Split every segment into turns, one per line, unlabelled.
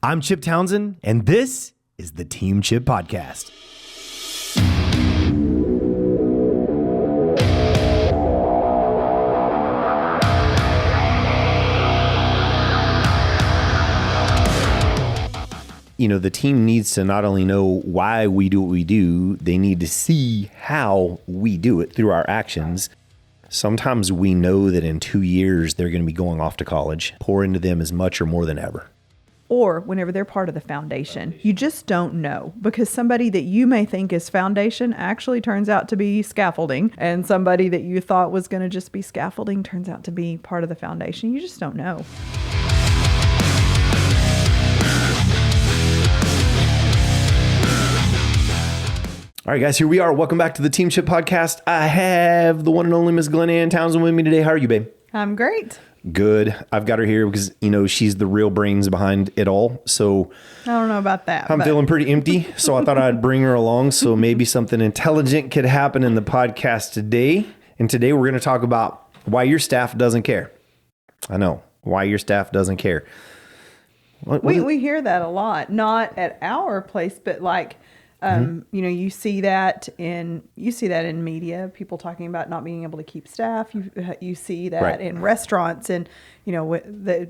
I'm Chip Townsend, and this is the Team Chip Podcast. You know, the team needs to not only know why we do what we do, they need to see how we do it through our actions. Sometimes we know that in 2 years, they're going to be going off to college. Pour into them as much or more than ever.
Or whenever they're part of the foundation. You just don't know, because somebody that you may think is foundation actually turns out to be scaffolding, and somebody that you thought was going to just be scaffolding turns out to be part of the foundation. You just don't know.
All right, guys, here we are. Welcome back to the Team Chip Podcast. I have the one and only Miss Glyn Ann Townsend with me today. How are you, babe?
I'm great.
Good. I've got her here because, you know, she's the real brains behind it all. So
I don't know about that.
I'm feeling pretty empty. So I thought I'd bring her along so maybe something intelligent could happen in the podcast today. And today we're going to talk about why your staff doesn't care. I know. Why your staff doesn't care.
We hear that a lot, not at our place, but like, you know, you see that in media, people talking about not being able to keep staff. You see that
Right.
in restaurants, and you know,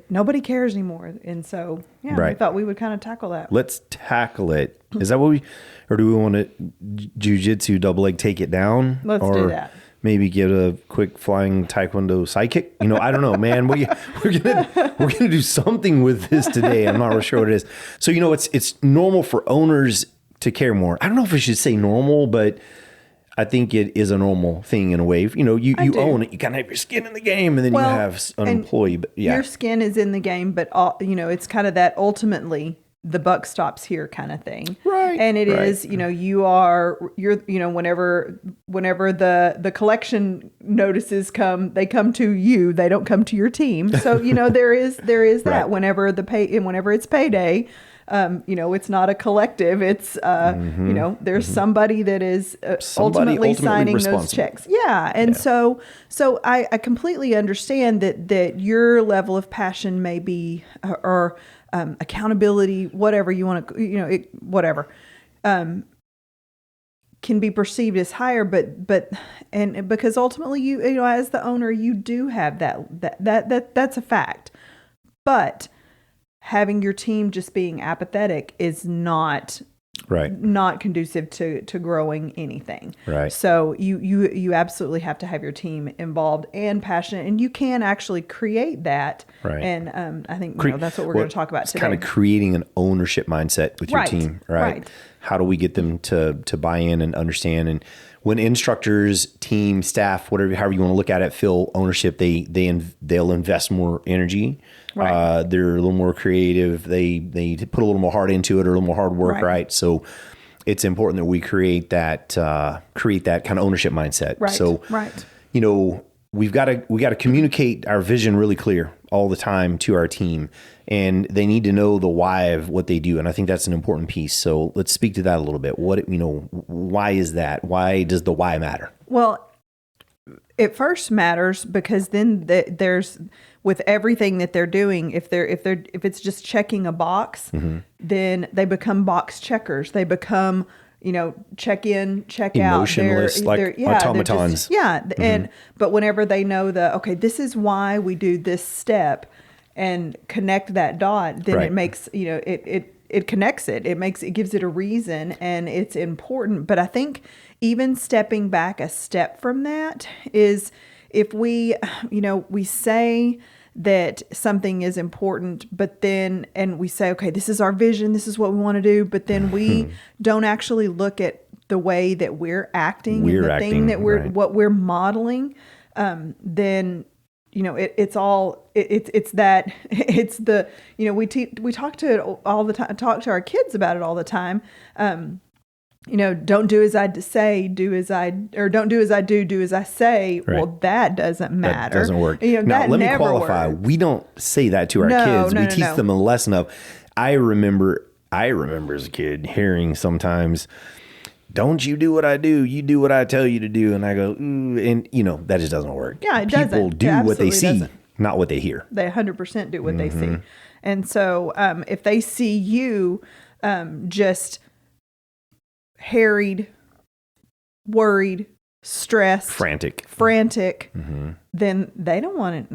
nobody cares anymore. And so, yeah,
Right.
we thought we would kind of tackle that.
Let's tackle it. Is that what or do we want to jujitsu double leg take it down?
Let's
or
do that.
Maybe get a quick flying taekwondo sidekick. You know, I don't know, man. We're gonna do something with this today. I'm not really sure what it is. So, you know, it's normal for owners to care more. I don't know if I should say normal, but I think it is a normal thing in a way. You know, you own it. You kind of have your skin in the game, and then you have an employee. But yeah,
your skin is in the game, but you know, it's kind of that ultimately the buck stops here kind of thing.
Right.
And it is, you know, you're, you know, whenever the collection notices come, they come to you, they don't come to your team. So, you know, there is that
Right.
whenever it's payday, you know, it's not a collective. It's, you know, there's somebody that is ultimately signing those checks. Yeah. And so I completely understand that your level of passion may be, or accountability, whatever you want to, you know, whatever, can be perceived as higher, but because ultimately you know, as the owner, you do have that's a fact. But having your team just being apathetic is not conducive to growing anything.
Right.
So you absolutely have to have your team involved and passionate, and you can actually create that. Right. And I think you know, that's what we're going to talk about today.
Kind of creating an ownership mindset with your team, right? How do we get them to buy in and understand? And when instructors, team, staff, however you want to look at it, feel ownership, they'll invest more energy. Right. They're a little more creative. They put a little more heart into it, or a little more hard work, right? So it's important that we create that kind of ownership mindset.
Right.
So, you know, we got to communicate our vision really clear all the time to our team, and they need to know the why of what they do. And I think that's an important piece. So let's speak to that a little bit. Why is that? Why does the why matter?
Well, it first matters because then there's, with everything that they're doing, if it's just checking a box, then they become box checkers. They become, you know, check in, check
emotionless,
out.
Like automatons.
But whenever they know okay, this is why we do this step, and connect that dot, then it makes, you know, it connects it. It gives it a reason, and it's important. But I think even stepping back a step from that is, if we, you know, we say that something is important, but then, and we say, okay, this is our vision, this is what we want to do, but then we don't actually look at the way that we're acting, thing that what we're modeling, then, you know, it's the, you know, we talk to it all the time, talk to our kids about it all the time. You know, don't do as I say, do as I, or don't do as I do as I say. Right. Well, that doesn't matter.
That doesn't work.
You know,
now, let me qualify.
Works.
We don't say that to our kids. We teach them a lesson of, I remember as a kid hearing sometimes, don't you do what I do, you do what I tell you to do. And I go, ooh, and you know, that just doesn't work.
Yeah, it
People
doesn't.
do what they see, not what they hear.
They 100% do what they see. And so if they see you just harried, worried, stressed,
frantic,
then they don't want it.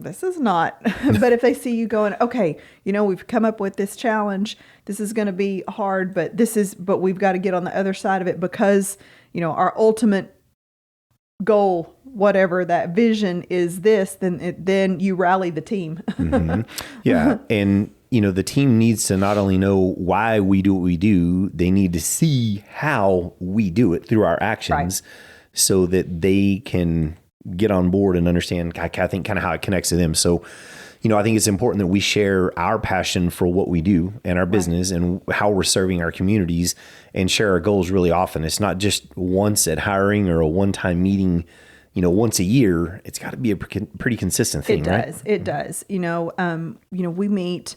This is not. But if they see you going, okay, we've come up with this challenge. This is going to be hard, but we've got to get on the other side of it because, our ultimate goal, whatever that vision is this, then you rally the team.
Yeah. And, the team needs to not only know why we do what we do, they need to see how we do it through our actions so that they can get on board and understand, I think, kind of how it connects to them. So, I think it's important that we share our passion for what we do and our business and how we're serving our communities and share our goals really often. It's not just once at hiring or a one-time meeting, once a year. It's got to be a pretty consistent thing, right?
It does. We meet.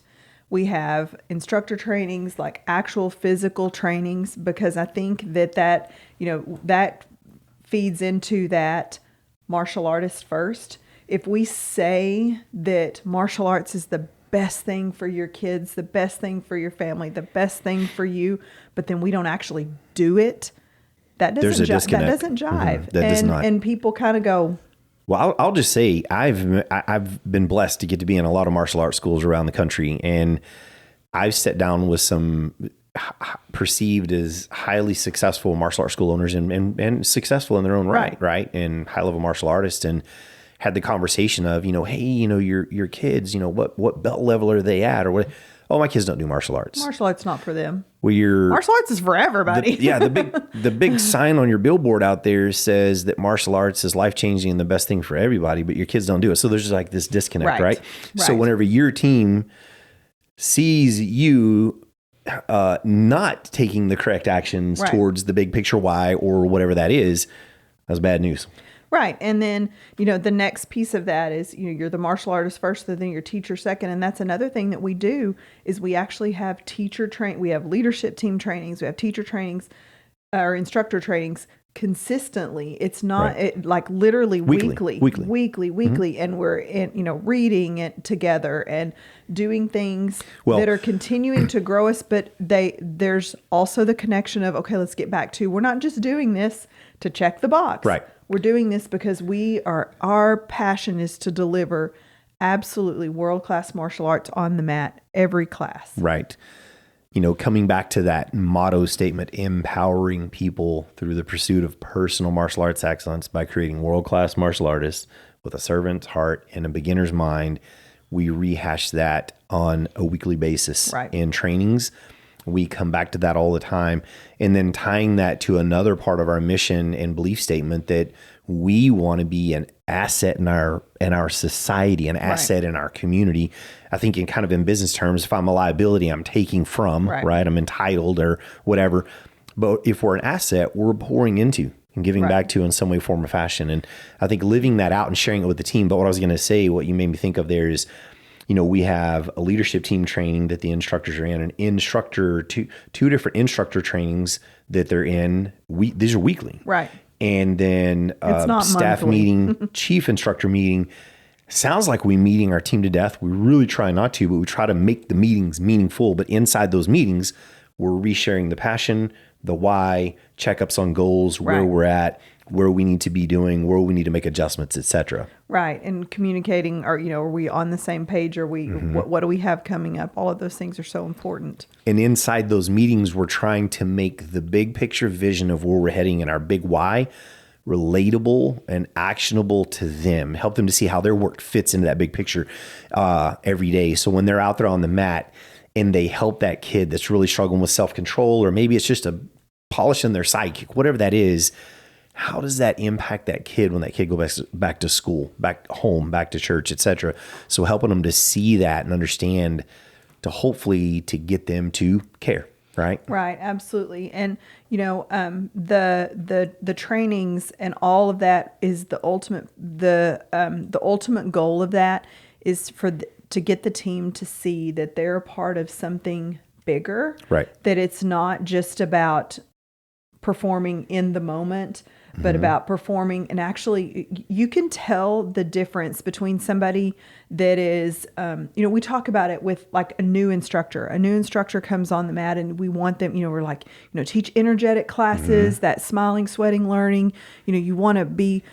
We have instructor trainings, like actual physical trainings, because I think that feeds into that martial artist first. If we say that martial arts is the best thing for your kids, the best thing for your family, the best thing for you, but then we don't actually do it, that doesn't jive.
That does not.
And people kind of go,
well, I'll just say I've been blessed to get to be in a lot of martial arts schools around the country, and I've sat down with some perceived as highly successful martial arts school owners and successful in their own right, and high level martial artists, and had the conversation of, hey, your kids, what belt level are they at, or what? Oh, my kids don't do martial arts.
Martial arts not for them.
Well,
martial arts is for everybody.
The big sign on your billboard out there says that martial arts is life-changing and the best thing for everybody, but your kids don't do it. So there's just like this disconnect, right? So whenever your team sees you not taking the correct actions towards the big picture why or whatever that is, that's bad news.
Right. And then, the next piece of that is, you're the martial artist first, and then your teacher second. And that's another thing that we do is we actually have we have leadership team trainings, we have teacher trainings or instructor trainings consistently. It's not like literally weekly. Mm-hmm. And we're reading it together and doing things that are continuing to grow us. But there's also the connection of, okay, let's get back to, we're not just doing this to check the box.
Right.
We're doing this because our passion is to deliver absolutely world-class martial arts on the mat every class.
Right. Coming back to that motto statement, empowering people through the pursuit of personal martial arts excellence by creating world-class martial artists with a servant's heart and a beginner's mind. We rehash that on a weekly basis in trainings. We come back to that all the time. And then tying that to another part of our mission and belief statement that we want to be an asset in our society, an asset in our community. I think in business terms, if I'm a liability, I'm taking from, right? I'm entitled or whatever. But if we're an asset, we're pouring into and giving back to in some way, form, or fashion. And I think living that out and sharing it with the team. But what I was going to say, what you made me think of there is, we have a leadership team training that the instructors are in, two different instructor trainings that they're in. These are weekly.
Right.
And then staff
monthly.
meeting, chief instructor meeting. Sounds like we're meeting our team to death. We really try not to, but we try to make the meetings meaningful. But inside those meetings, we're resharing the passion, the why, checkups on goals, where we're at, where we need to be doing, where we need to make adjustments, etc.
Right. And communicating, are we on the same page? Are we, what do we have coming up? All of those things are so important.
And inside those meetings, we're trying to make the big picture vision of where we're heading and our big why relatable and actionable to them. Help them to see how their work fits into that big picture every day. So when they're out there on the mat and they help that kid that's really struggling with self-control, or maybe it's just a polishing their sidekick, whatever that is, how does that impact that kid when that kid goes back to school, back home, back to church, etc.? So helping them to see that and understand, to hopefully to get them to care, right?
Right, absolutely. And the trainings and all of that is the ultimate. The ultimate goal of that is to get the team to see that they're a part of something bigger.
Right.
That it's not just about performing in the moment, but about performing. And actually, you can tell the difference between somebody that is, we talk about it with like a new instructor. A new instructor comes on the mat and we want them, we're like, teach energetic classes, that smiling, sweating, learning. You want to be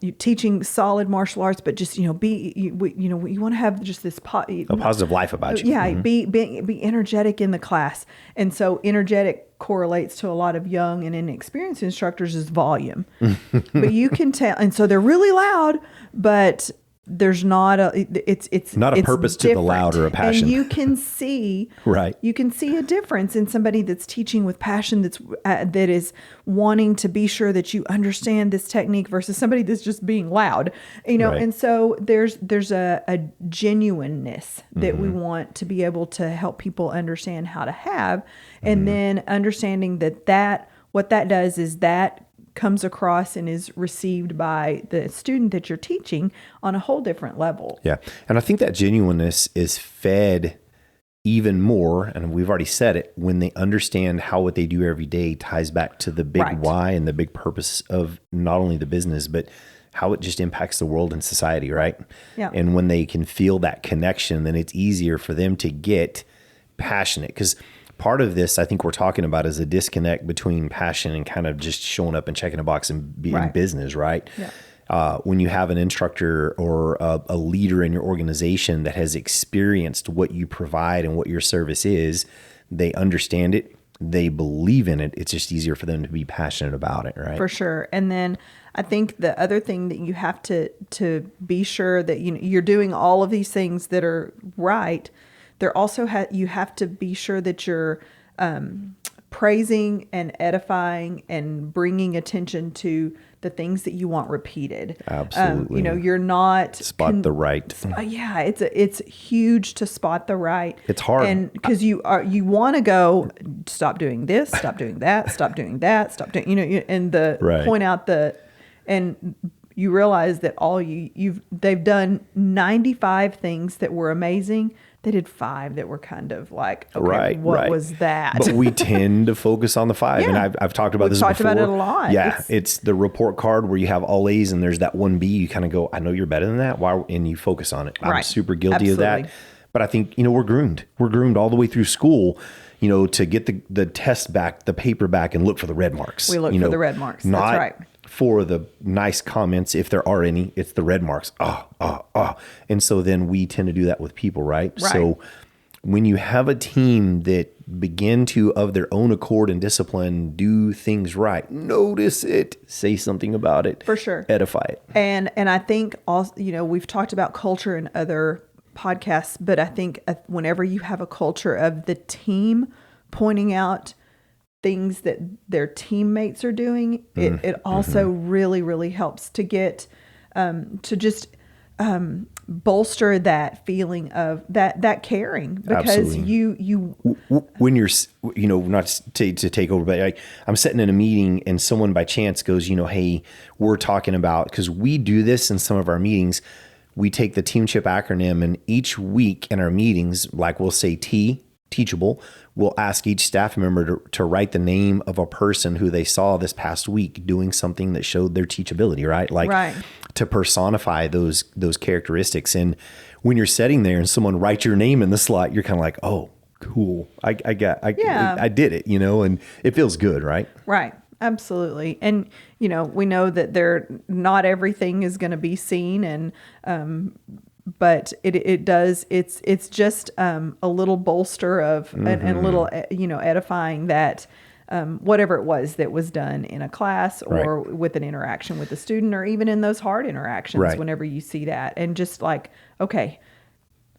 you teaching solid martial arts, but just, you want to have just this
a positive life about you.
Yeah, be energetic in the class. And so energetic correlates to a lot of young and inexperienced instructors is volume. But you can tell, and so they're really loud, but there's not it's
not a purpose to the loud or a passion.
And you can see
right.
You can see a difference in somebody that's teaching with passion, that is wanting to be sure that you understand this technique versus somebody that's just being loud. Right. And so there's a genuineness that we want to be able to help people understand how to have, and then understanding that what that does is that comes across and is received by the student that you're teaching on a whole different level.
Yeah. And I think that genuineness is fed even more, and we've already said it, when they understand how what they do every day ties back to the big why and the big purpose of not only the business, but how it just impacts the world and society, right?
Yeah.
And when they can feel that connection, then it's easier for them to get passionate. Because part of this, I think we're talking about, is a disconnect between passion and kind of just showing up and checking a box and being in business, right?
Yeah.
When you have an instructor or a leader in your organization that has experienced what you provide and what your service is, they understand it, they believe in it. It's just easier for them to be passionate about it, right?
For sure. And then I think the other thing that you have to be sure that you're doing all of these things that are right. There also you have to be sure that you're praising and edifying and bringing attention to the things that you want repeated.
Absolutely.
You're not
spot the right.
Yeah, it's huge to spot the right.
It's hard,
and because you want to go, stop doing this, stop doing that, stop doing that, stop doing point out and you realize that they've done 95 things that were amazing. They did 5 that were kind of like, okay, what was that?
But we tend to focus on the 5. Yeah. And I've talked about this before. We've talked about
it a lot.
Yeah. It's the report card where you have all A's and there's that 1 B. You kind of go, I know you're better than that. Why? And you focus on it. I'm super guilty of that. But I think, we're groomed. We're groomed all the way through school, to get the test back, the paper back, and look for the red marks.
We look for the red marks. That's right.
For the nice comments, if there are any, it's the red marks. And so then we tend to do that with people, right? So when you have a team that begin to, of their own accord and discipline, do things right, notice it, say something about it.
For sure.
Edify it.
And I think also, we've talked about culture in other podcasts, but I think whenever you have a culture of the team pointing out things that their teammates are doing, it also really, really helps to get to just bolster that feeling of that caring, because
Absolutely.
you
when you're not to take over, but I'm sitting in a meeting and someone by chance goes, hey, we're talking about, because we do this in some of our meetings, we take the teamship acronym, and each week in our meetings, like we'll say teachable, we'll ask each staff member to write the name of a person who they saw this past week doing something that showed their teachability, right? To personify those characteristics. And when you're sitting there and someone writes your name in the slot, you're kind of like, oh, cool. I did it, and it feels good, right?
Right. Absolutely. And, we know that not everything is going to be seen, and, but it does, it's just a little bolster of, and a little, edifying that whatever it was that was done in a class or with an interaction with a student, or even in those hard interactions, whenever you see that, and just like, okay,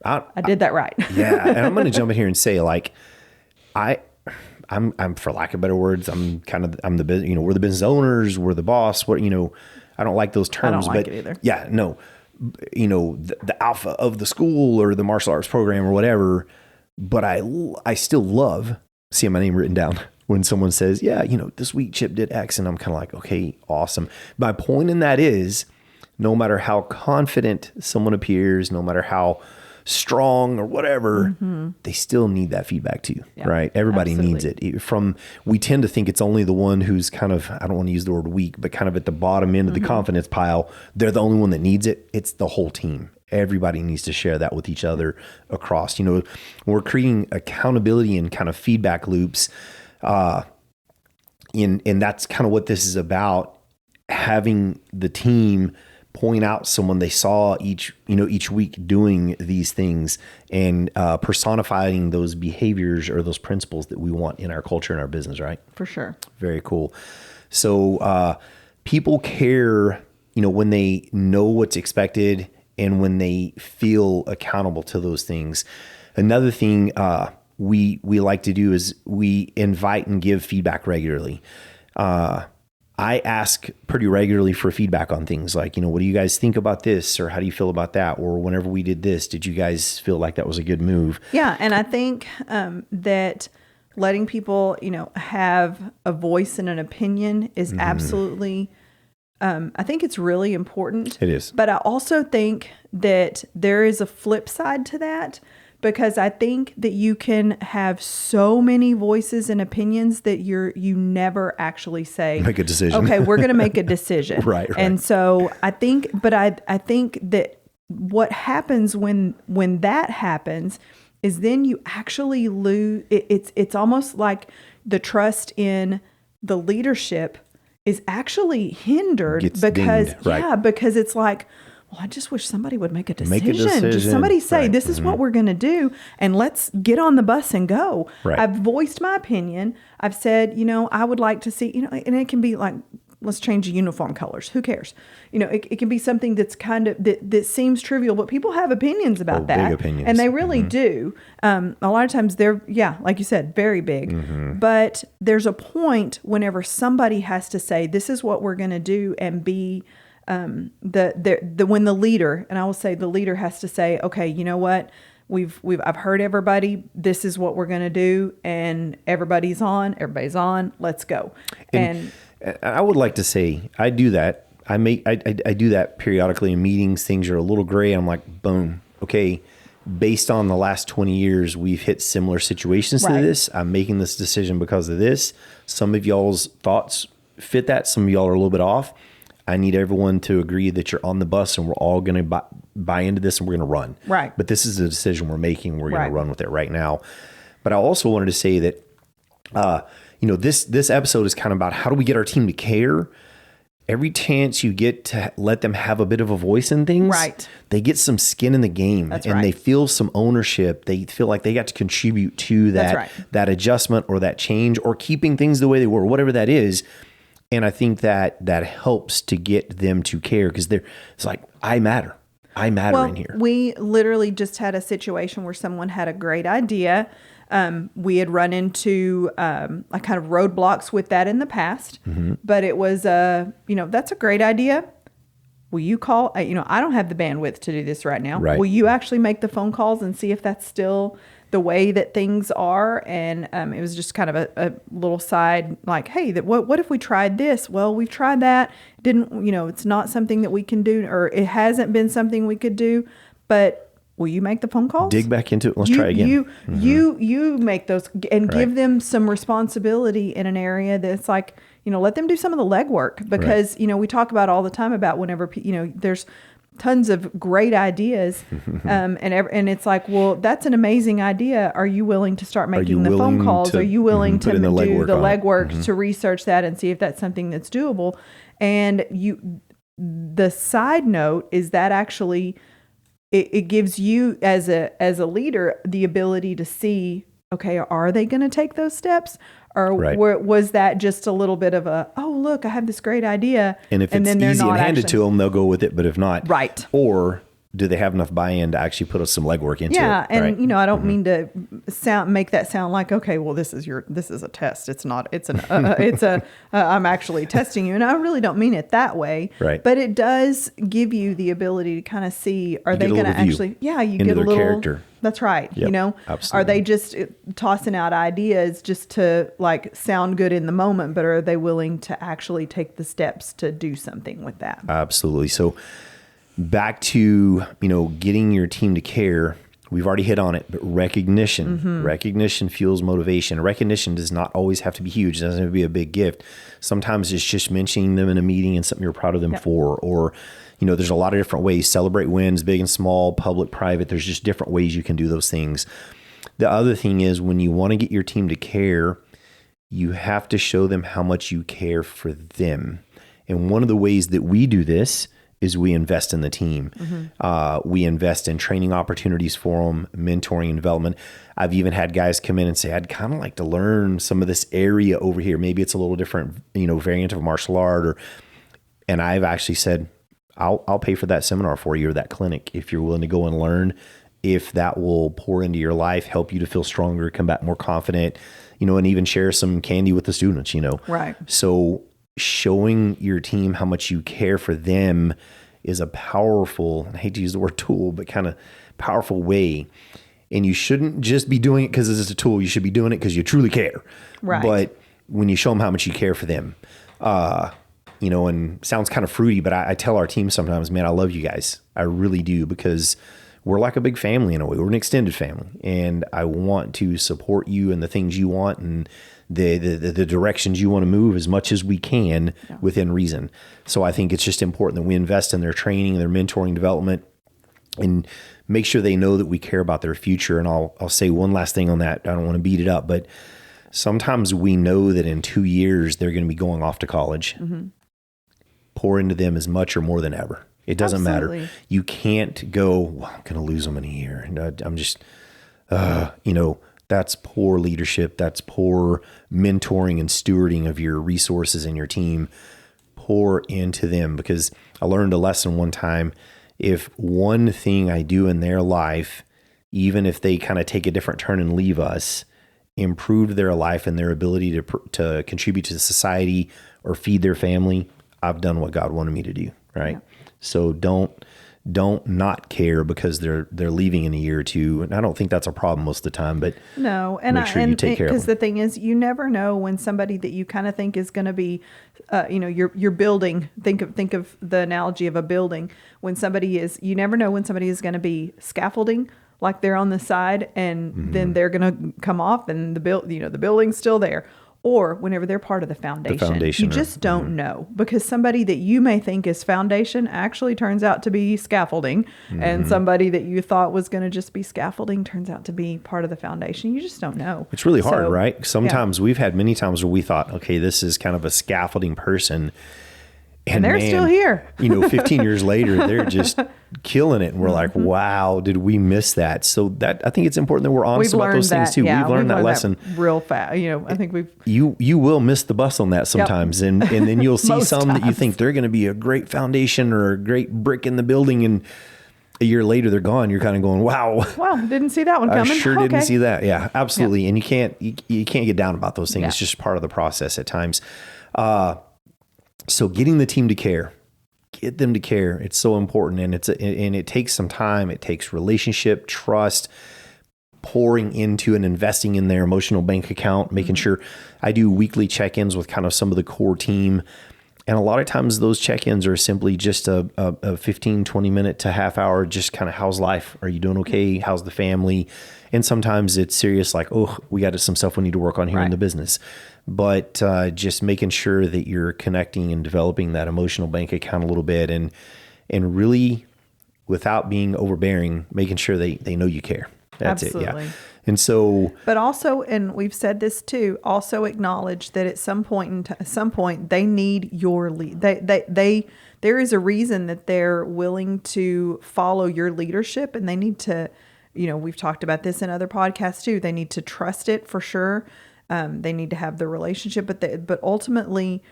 I did that right.
Yeah. And I'm going to jump in here and say, I'm for lack of better words, I'm the business, we're the business owners, we're the boss, I don't like those terms,
I don't like it either.
Yeah, no. The alpha of the school or the martial arts program or whatever, but I still love seeing my name written down when someone says, this week Chip did X, and I'm kind of like, okay, awesome. My point in that is, no matter how confident someone appears, no matter how strong or whatever, they still need that feedback too, right? Everybody
absolutely.
needs it. We tend to think it's only the one who's kind of, I don't want to use the word weak, but kind of at the bottom end of the confidence pile. They're the only one that needs it. It's the whole team. Everybody needs to share that with each other across, when we're creating accountability and kind of feedback loops. And that's kind of what this is about, having the team point out someone they saw each week doing these things, and personifying those behaviors or those principles that we want in our culture and our business, right?
For sure.
Very cool. So people care, when they know what's expected and when they feel accountable to those things. Another thing we like to do is we invite and give feedback regularly. I ask pretty regularly for feedback on things like, what do you guys think about this? Or how do you feel about that? Or whenever we did this, did you guys feel like that was a good move?
Yeah. And I think that letting people, have a voice and an opinion is absolutely, I think it's really important.
It is.
But I also think that there is a flip side to that, because I think that you can have so many voices and opinions that you never actually say,
make a decision.
Okay, we're going to make a decision.
Right.
And so I think that what happens when that happens is then you actually lose. It's almost like the trust in the leadership is actually hindered because because it's like, well, I just wish somebody would make a decision. Just somebody say, this is what we're going to do, and let's get on the bus and go.
Right.
I've voiced my opinion. I've said, I would like to see, and it can be like, let's change the uniform colors. Who cares? It can be something that's kind of, that seems trivial, but people have opinions about that.
Big opinions.
And they really do. A lot of times they're, like you said, very big. But there's a point whenever somebody has to say, this is what we're going to do, and be, when the leader, and I will say the leader has to say, okay, you know what? I've heard everybody, this is what we're going to do, and everybody's on, let's go. And
I would like to say, I do that. I do that periodically in meetings. Things are a little gray. I'm like, boom. Okay. Based on the last 20 years, we've hit similar situations to this. I'm making this decision because of this. Some of y'all's thoughts fit that. Some of y'all are a little bit off. I need everyone to agree that you're on the bus and we're all going to buy into this and we're going to run.
Right.
But this is a decision we're making. We're going to run with it right now. But I also wanted to say that, this episode is kind of about how do we get our team to care. Every chance you get to let them have a bit of a voice in things, they get some skin in the game.
That's
and they feel some ownership. They feel like they got to contribute to that adjustment or that change or keeping things the way they were, whatever that is. And I think that helps to get them to care, because it's like, I matter. I matter in here.
We literally just had a situation where someone had a great idea. We had run into kind of roadblocks with that in the past, but it was, that's a great idea. Will you call? I don't have the bandwidth to do this right now.
Right.
Will you actually make the phone calls and see if that's still the way that things are? And it was just kind of a little side, like, hey, what if we tried this? Well, we've tried that. It's not something that we can do, or it hasn't been something we could do, but will you make the phone calls?
Dig back into it. Let's try again.
You make those and give them some responsibility in an area that's like, let them do some of the legwork, because, we talk about all the time about whenever, there's tons of great ideas. And it's like, well, that's an amazing idea. Are you willing to start making the phone calls? Are you willing to do the legwork to research that and see if that's something that's doable? And the side note is that actually it gives you as a leader the ability to see, okay, are they going to take those steps? Or was that just a little bit of a, oh, look, I have this great idea.
And if it's easy and handed to them, they'll go with it. But if not, or do they have enough buy-in to actually put some legwork into it?
Yeah, and I don't mean to make that sound like, okay, well, this is a test. It's not. It's I'm actually testing you, and I really don't mean it that way.
Right.
But it does give you the ability to kind of see, are they going to actually? Yeah, you get a little
character.
That's right.
Yep, absolutely.
Are they just tossing out ideas just to like sound good in the moment, but are they willing to actually take the steps to do something with that?
Absolutely. So back to, getting your team to care. we've already hit on it, but recognition fuels motivation. Recognition does not always have to be huge. It doesn't have to be a big gift. Sometimes it's just mentioning them in a meeting and something you're proud of them for, or, there's a lot of different ways. Celebrate wins, big and small, public, private. There's just different ways you can do those things. The other thing is, when you want to get your team to care, you have to show them how much you care for them. And one of the ways that we do this is we invest in the team. We invest in training opportunities for them, mentoring and development. I've even had guys come in and say, I'd kind of like to learn some of this area over here. Maybe it's a little different, variant of martial art, and I've actually said, I'll pay for that seminar for you, or that clinic, if you're willing to go and learn, if that will pour into your life, help you to feel stronger, come back more confident, and even share some candy with the students,
Right.
So showing your team how much you care for them is a powerful, I hate to use the word tool, but kind of powerful way. And you shouldn't just be doing it because it's a tool. You should be doing it because you truly care.
Right.
But when you show them how much you care for them, and sounds kind of fruity, but I tell our team sometimes, man, I love you guys. I really do, because we're like a big family in a way. We're an extended family, and I want to support you in the things you want and the directions you want to move as much as we can within reason. So I think it's just important that we invest in their training, their mentoring development, and make sure they know that we care about their future. And I'll say one last thing on that. I don't want to beat it up, but sometimes we know that in 2 years they're going to be going off to college. Pour into them as much or more than ever. It doesn't matter. You can't go, well, I'm going to lose them in a year. And I'm just, that's poor leadership. That's poor mentoring and stewarding of your resources and your team. Pour into them, because I learned a lesson one time. If one thing I do in their life, even if they kind of take a different turn and leave us, improved their life and their ability to contribute to society or feed their family, I've done what God wanted me to do. Right. Yeah. So don't not care because they're leaving in a year or two. And I don't think that's a problem most of the time, but
no. And
make sure you take care of them.
Because the thing is, you never know when somebody that you kind of think is going to be, you're building, think of the analogy of a building. You never know when somebody is going to be scaffolding, like they're on the side, and then they're going to come off and the building's still there. Or whenever they're part of the foundation. You just don't know, because somebody that you may think is foundation actually turns out to be scaffolding, and somebody that you thought was going to just be scaffolding turns out to be part of the foundation. You just don't know.
It's really hard, right? Sometimes we've had many times where we thought, okay, this is kind of a scaffolding person.
And they're still here.
15 years later, they're just killing it. And we're like, wow, did we miss that? So I think it's important that we're honest about those things too.
Yeah,
we've learned that lesson
real fast. I think
you will miss the bus on that sometimes. And then you'll see some
times
that you think they're going to be a great foundation or a great brick in the building. And a year later, they're gone. You're kind of going, wow.
Well, didn't see that one coming.
I sure didn't see that. Yeah, absolutely. Yeah. And you can't get down about those things. Yeah. It's just part of the process at times. So getting the team to care, get them to care. It's so important. And it takes some time. It takes relationship, trust, pouring into and investing in their emotional bank account, making sure I do weekly check-ins with kind of some of the core team. And a lot of times those check-ins are simply just a 15, 20 minute to half hour, just kind of, how's life? Are you doing okay? How's the family? And sometimes it's serious, like, oh, we got some stuff we need to work on here in the business. But just making sure that you're connecting and developing that emotional bank account a little bit, and really, without being overbearing, making sure they know you care. That's
Absolutely.
It. Yeah. And so,
but also, and we've said this too, also acknowledge that at some point they need your lead. There is a reason that they're willing to follow your leadership, and they need to, we've talked about this in other podcasts too. They need to trust it for sure. They need to have the relationship, but ultimately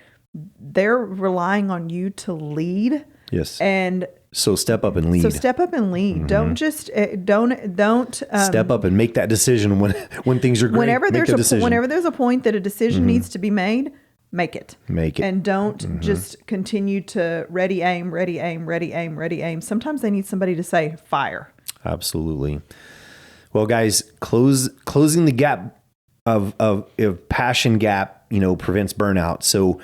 they're relying on you to lead.
Yes.
And
so step up and lead.
Mm-hmm. Don't just don't
step up and make that decision when things are great.
Whenever there's a point that a decision needs to be made, make it. And don't just continue to ready aim. Sometimes they need somebody to say fire.
Absolutely. Well, guys, closing the gap of passion gap, prevents burnout. So,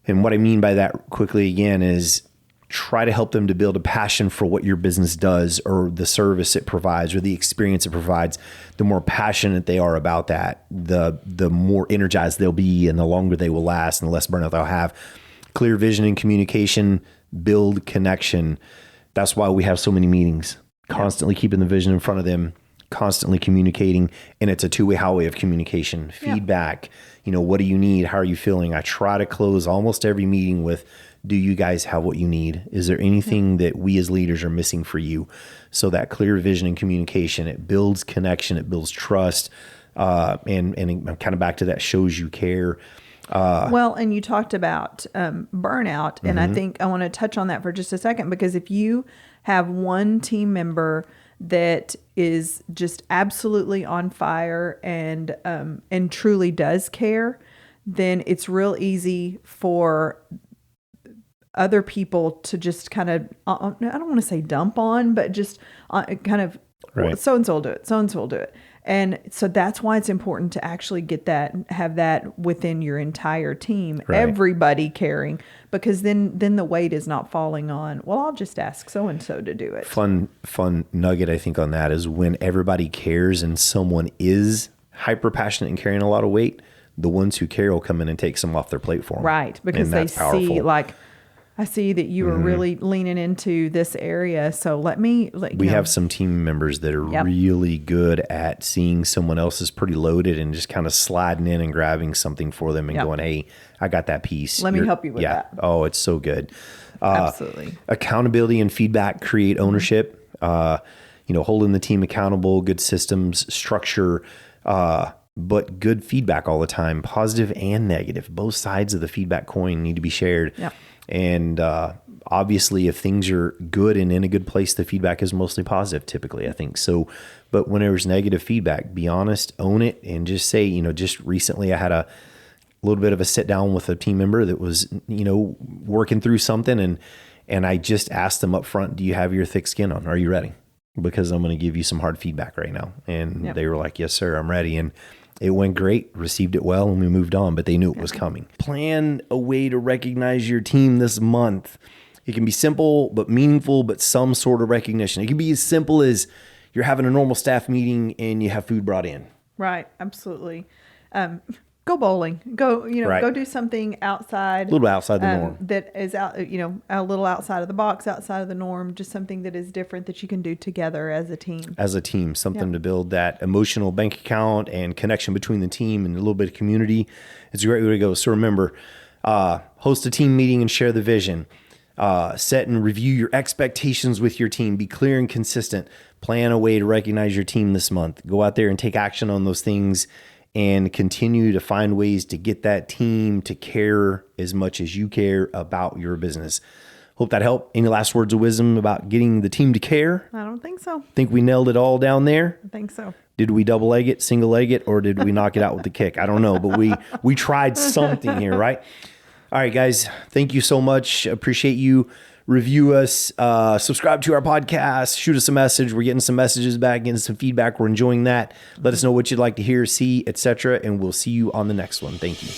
and what I mean by that quickly again is, try to help them to build a passion for what your business does or the service it provides or the experience it provides. The more passionate they are about that, the more energized they'll be and the longer they will last and the less burnout they'll have. Clear vision and communication build connection. That's why we have so many meetings, constantly keeping the vision in front of them, constantly communicating. And it's a two-way highway of communication, feedback. What do you need? How are you feeling? I try to close almost every meeting with, do you guys have what you need? Is there anything that we as leaders are missing for you? So that clear vision and communication, it builds connection, it builds trust. And I'm kind of back to that, shows you care.
And you talked about burnout, and I think I want to touch on that for just a second, because if you have one team member that is just absolutely on fire and truly does care, then it's real easy for other people to just kind of, I don't want to say dump on, but just kind of,
right.
So-and-so will do it. So-and-so will do it. And so that's why it's important to actually have that within your entire team, right. Everybody caring, because then the weight is not falling on, well, I'll just ask so-and-so to do it.
Fun nugget, I think, on that is when everybody cares and someone is hyper passionate and carrying a lot of weight, the ones who care will come in and take some off their plate for them.
Right. Because they see I see that you are really leaning into this area. So we
have some team members that are really good at seeing someone else is pretty loaded and just kind of sliding in and grabbing something for them and going, hey, I got that piece.
Let me help you with that.
Oh, it's so good.
Absolutely.
Accountability and feedback create ownership. Holding the team accountable, good systems, structure, but good feedback all the time, positive and negative. Both sides of the feedback coin need to be shared.
Yep.
And obviously, if things are good and in a good place, the feedback is mostly positive, typically, I think. So, but when there's negative feedback, be honest, own it, and just say, just recently I had a little bit of a sit down with a team member that was, working through something. And I just asked them up front, do you have your thick skin on? Are you ready? Because I'm going to give you some hard feedback right now. And they were like, yes, sir, I'm ready. And it went great, received it well, and we moved on, but they knew it was coming. Plan a way to recognize your team this month. It can be simple, but meaningful, but some sort of recognition. It can be as simple as you're having a normal staff meeting and you have food brought in.
Right, absolutely. Go bowling. Go do something outside.
A little outside the norm.
That is out, a little outside of the box, outside of the norm, just something that is different that you can do together as a team.
Something to build that emotional bank account and connection between the team and a little bit of community. It's a great way to go. So remember, host a team meeting and share the vision. Set and review your expectations with your team. Be clear and consistent. Plan a way to recognize your team this month. Go out there and take action on those things and continue to find ways to get that team to care as much as you care about your business. Hope that helped. Any last words of wisdom about getting the team to care?
I don't think so.
Think we nailed it all down there?
I think so.
Did we double leg it, single leg it, or did we knock it out with the kick? I don't know, but we tried something here, right? All right, guys, thank you so much. Appreciate you. Review us, subscribe to our podcast, shoot us a message. We're getting some messages back, getting some feedback. We're enjoying that. Let us know what you'd like to hear, see, etc. And we'll see you on the next one. Thank you.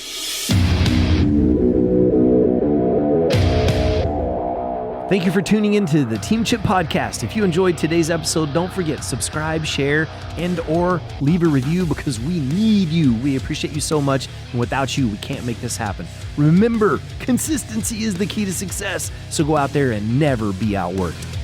Thank you for tuning into the Team Chip Podcast. If you enjoyed today's episode, don't forget, subscribe, share, and or leave a review because we need you. We appreciate you so much. And without you, we can't make this happen. Remember, consistency is the key to success. So go out there and never be outworked.